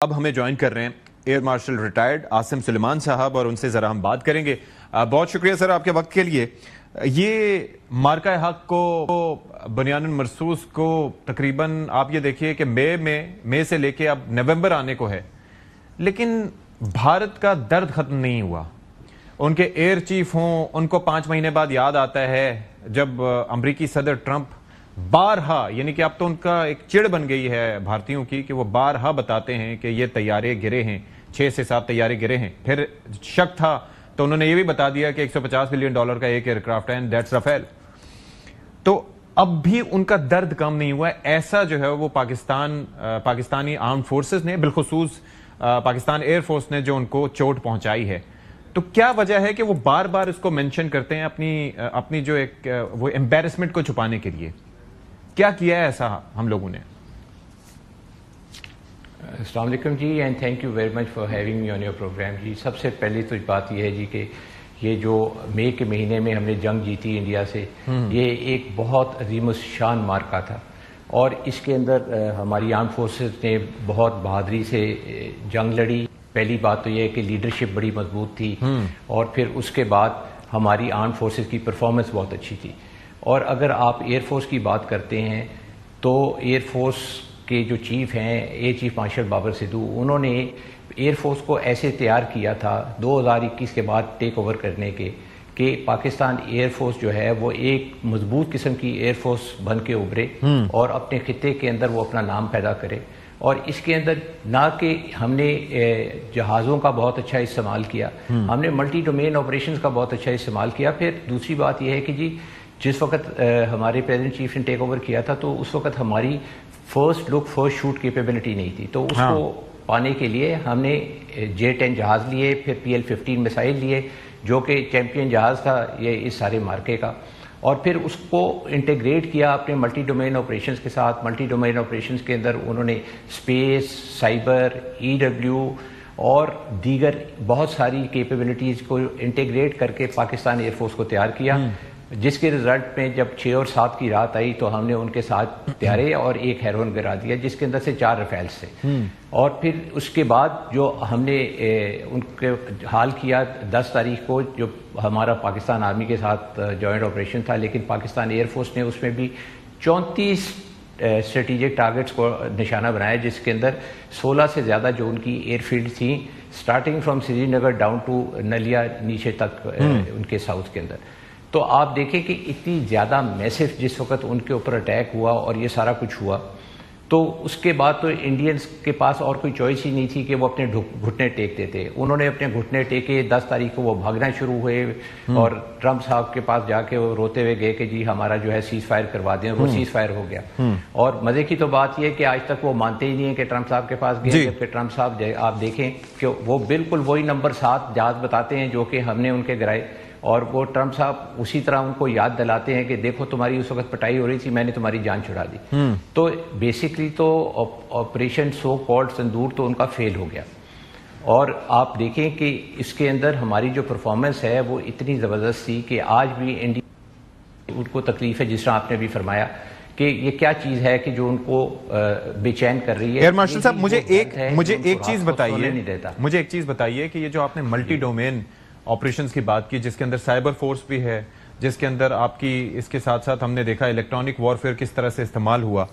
اب ہمیں جوائن کر رہے ہیں ایئر مارشل ریٹائرڈ عاصم سلیمان صاحب، اور ان سے ذرا ہم بات کریں گے. بہت شکریہ سر آپ کے وقت کے لیے. یہ مارکہ حق کو بنیان مرصوص کو تقریباً آپ یہ دیکھیے کہ مئی سے لے کے اب نومبر آنے کو ہے، لیکن بھارت کا درد ختم نہیں ہوا. ان کے ایئر چیف ہوں، ان کو 5 مہینے بعد یاد آتا ہے جب امریکی صدر ٹرمپ بارہا، یعنی کہ اب تو ان کا ایک چڑ بن گئی ہے بھارتیوں کی کہ وہ بارہا بتاتے ہیں کہ یہ طیارے گرے ہیں، 6 سے 7 طیارے گرے ہیں. پھر شک تھا تو انہوں نے یہ بھی بتا دیا کہ $150 بلین کا ایک ایئر کرافٹ ہے، اینڈ دیٹس رافیل. تو اب بھی ان کا درد کم نہیں ہوا. ایسا جو ہے وہ پاکستانی آرمڈ فورسز نے، بالخصوص پاکستان ایئر فورس نے جو ان کو چوٹ پہنچائی ہے. تو کیا وجہ ہے کہ وہ بار بار اس کو مینشن کرتے ہیں اپنی جو ایک وہ امبیرسمنٹ کو چھپانے کے لیے؟ کیا کیا ہے ایسا ہم لوگوں نے؟ السلام علیکم جی، and thank you very much for having me on your programme. جی سب سے پہلی تو بات یہ ہے جی کہ یہ جو مئی کے مہینے میں ہم نے جنگ جیتی انڈیا سے، یہ ایک بہت عظیم الشان مارکا تھا، اور اس کے اندر ہماری آرم فورسز نے بہت بہادری سے جنگ لڑی. پہلی بات تو یہ ہے کہ لیڈرشپ بڑی مضبوط تھی، اور پھر اس کے بعد ہماری آرم فورسز کی پرفارمنس بہت اچھی تھی. اور اگر آپ ایئر فورس کی بات کرتے ہیں تو ایئر فورس کے جو چیف ہیں، air chief marshal Babar Sidhu, انہوں نے ایئر فورس کو ایسے تیار کیا تھا 2021 کے بعد ٹیک اوور کرنے کے کہ پاکستان ایئر فورس جو ہے وہ ایک مضبوط قسم کی ایئر فورس بن کے ابھرے اور اپنے خطے کے اندر وہ اپنا نام پیدا کرے. اور اس کے اندر نہ کہ ہم نے جہازوں کا بہت اچھا استعمال کیا، ہم نے ملٹی ڈومین آپریشنز کا بہت اچھا استعمال کیا. پھر دوسری بات یہ ہے کہ جی جس وقت ہمارے پریزیڈنٹ چیف نے ٹیک اوور کیا تھا تو اس وقت ہماری first look first shoot capability نہیں تھی. تو اس کو پانے کے لیے ہم نے J-10 جہاز لیے، پھر PL-15 میسائل لیے جو کہ چیمپئن جہاز تھا یہ اس سارے مارکے کا، اور پھر اس کو انٹیگریٹ کیا اپنے ملٹی ڈومین آپریشنز کے ساتھ. ملٹی ڈومین آپریشنز کے اندر انہوں نے اسپیس، سائبر، EW اور دیگر بہت ساری کیپیبلٹیز کو انٹیگریٹ کر کے پاکستان ایئر فورس کو تیار کیا، جس کے رزلٹ میں جب 6 اور 7 کی رات آئی تو ہم نے ان کے ساتھ طیارے اور ایک ہیرون گرا دیا، جس کے اندر سے 4 رفیلز تھے. اور پھر اس کے بعد جو ہم نے ان کے حال کیا 10 تاریخ کو، جو ہمارا پاکستان آرمی کے ساتھ جوائنٹ آپریشن تھا، لیکن پاکستان ایئر فورس نے اس میں بھی 34 اسٹریٹیجک ٹارگٹس کو نشانہ بنایا، جس کے اندر 16 سے زیادہ جو ان کی ایئر فیلڈ تھیں، starting from Srinagar down to Naliya نیچے تک ان کے ساؤتھ کے اندر. تو آپ دیکھیں کہ اتنی زیادہ میسف جس وقت ان کے اوپر اٹیک ہوا اور یہ سارا کچھ ہوا، تو اس کے بعد تو انڈینز کے پاس اور کوئی چوائس ہی نہیں تھی کہ وہ اپنے گھٹنے ٹیک دیتے. انہوں نے اپنے گھٹنے ٹیکے. 10 تاریخ کو وہ بھاگنا شروع ہوئے اور ٹرمپ صاحب کے پاس جا کے وہ روتے ہوئے گئے کہ جی ہمارا جو ہے سیز فائر کروا دیں. وہ سیز فائر ہو گیا. اور مزے کی تو بات یہ ہے کہ آج تک وہ مانتے ہی نہیں ہیں کہ ٹرمپ صاحب کے پاس گئے، جبکہ ٹرمپ صاحب آپ دیکھیں کہ وہ بالکل وہی نمبر 7 جہاز بتاتے ہیں جو کہ ہم نے ان کے گرائے، اور وہ ٹرمپ صاحب اسی طرح ان کو یاد دلاتے ہیں کہ دیکھو تمہاری اس وقت پٹائی ہو رہی تھی، میں نے تمہاری جان چھڑا دی. تو بیسکلی تو آپریشن سو کالڈ سندور تو ان کا فیل ہو گیا. اور آپ دیکھیں کہ اس کے اندر ہماری جو پرفارمنس ہے وہ اتنی زبردست تھی کہ آج بھی انڈیا ان کو تکلیف ہے، جس طرح آپ نے بھی فرمایا کہ یہ کیا چیز ہے کہ جو ان کو بے چین کر رہی ہے. ایئر مارشل صاحب مجھے ایک چیز بتائیے کہ یہ جو آپ نے ملٹی ڈومین آپریشنز کی بات کی، جس کے اندر سائبر فورس بھی ہے، جس کے اندر آپ کی اس کے ساتھ ساتھ ہم نے دیکھا الیکٹرانک وارفیئر کس طرح سے استعمال ہوا،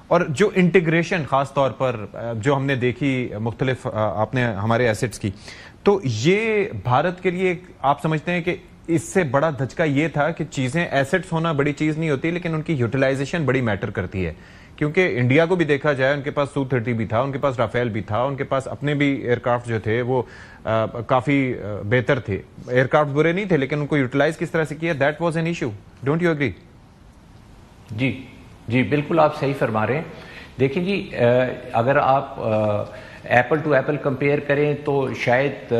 اور جو انٹیگریشن خاص طور پر جو ہم نے دیکھی مختلف آپ نے ہمارے ایسٹس کی، تو یہ بھارت کے لیے آپ سمجھتے ہیں کہ اس سے بڑا دھچکا یہ تھا کہ چیزیں ایسٹس ہونا بڑی چیز نہیں ہوتی، لیکن ان کی یوٹیلائزیشن بڑی میٹر کرتی ہے؟ کیونکہ انڈیا کو بھی دیکھا جائے ان کے پاس Su-30 بھی تھا، ان کے پاس رافیل بھی تھا، ان کے پاس اپنے بھی ایئر کرافٹ جو تھے وہ کافی بہتر تھے. ایئر کرافٹ برے نہیں تھے، لیکن ان کو یوٹیلائز کس طرح سے کیا، that was an issue. Don't you agree? جی بالکل آپ صحیح فرما رہے ہیں. دیکھیں جی اگر آپ ایپل ٹو ایپل کمپیئر کریں تو شاید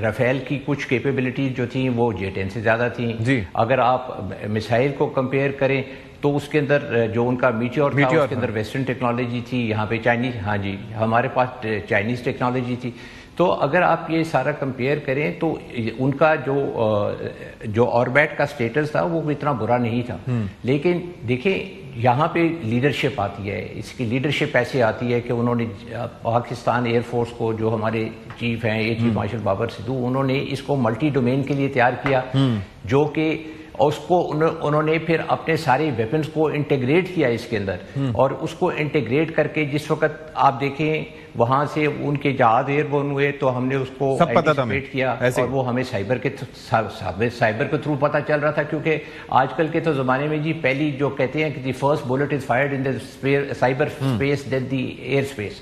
رافیل کی کچھ کیپیبلٹیز جو تھیں وہ J-10 سے زیادہ تھیں. اگر آپ میسائل کو کمپیئر کریں تو اس کے اندر جو ان کا میٹیور تھا اس کے اندر ویسٹرن ٹیکنالوجی تھی، یہاں پہ چائنیز، ہمارے پاس چائنیز ٹیکنالوجی تھی. تو اگر آپ یہ سارا کمپیئر کریں تو ان کا جو آربیٹ کا سٹیٹس تھا وہ اتنا برا نہیں تھا. لیکن دیکھیں یہاں پہ لیڈرشپ آتی ہے. اس کی لیڈرشپ ایسے آتی ہے کہ انہوں نے پاکستان ایئر فورس کو، جو ہمارے چیف ہیں air chief marshal Babar Sidhu, انہوں نے اس کو ملٹی ڈومین کے لیے تیار کیا، جو کہ اس کو انہوں نے پھر اپنے سارے ویپنز کو انٹیگریٹ کیا اس کے اندر، اور اس کو انٹیگریٹ کر کے جس وقت آپ دیکھیں وہاں سے ان کے جہاز ایئر بورن ہوئے تو ہم نے اس کو اینٹیسپیٹ کیا، اور وہ ہمیں سائبر کے تھرو پتہ چل رہا تھا. کیونکہ آج کل کے تو زمانے میں جی پہلی جو کہتے ہیں کہ the first bolt is fired in the cyber space then the air space,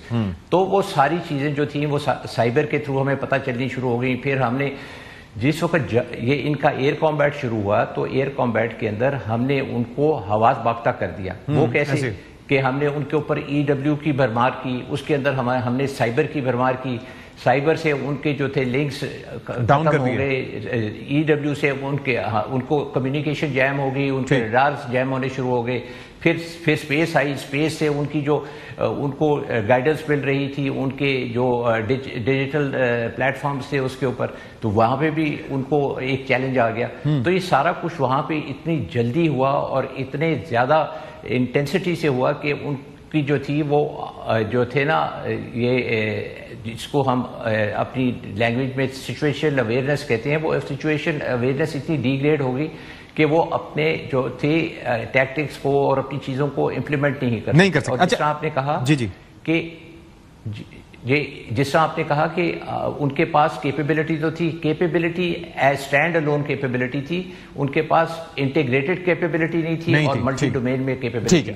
تو وہ ساری چیزیں جو تھیں وہ سائبر کے تھرو ہمیں پتہ چلنی شروع ہو گئی. پھر ہم نے جس وقت یہ ان کا ایئر کامبیٹ شروع ہوا تو ایئر کامبیٹ کے اندر ہم نے ان کو حواس باختہ کر دیا. وہ کیسے کہ ہم نے ان کے اوپر EW کی بھرمار کی، اس کے اندر ہم نے سائبر کی بھرمار کی، سائبر سے ان کے جو تھے لنکس ختم ہو گئے، EW سے ان کو کمیونیکیشن جیم ہو گئی، ان کے ریڈارز جیم ہونے شروع ہو گئے. پھر اسپیس آئی، اسپیس سے ان کی جو ان کو گائیڈنس مل رہی تھی ان کے جو ڈیجیٹل پلیٹ فارمز تھے اس کے اوپر، تو وہاں پہ بھی ان کو ایک چیلنج آ گیا. تو یہ سارا کچھ وہاں پہ اتنی جلدی ہوا اور اتنے زیادہ انٹینسٹی سے ہوا کہ ان کی جو تھی وہ جو تھے نا، یہ جس کو ہم اپنی لینگویج میں سچویشن اویئرنیس کہتے ہیں، وہ سچویشن اویئرنیس اتنی ڈیگریڈ ہو گئی کہ وہ اپنے جو تھے ٹیکٹکس کو اور اپنی چیزوں کو امپلیمنٹ نہیں کر سکتے. اور جس طرح آپ نے کہا کہ جس طرح آپ نے کہا کہ ان کے پاس کیپیبلٹی تو تھی، capability as stand alone capability تھی، ان کے پاس انٹیگریٹڈ کیپیبلٹی نہیں تھی اور ملٹی ڈومین میں کیپیبلٹی.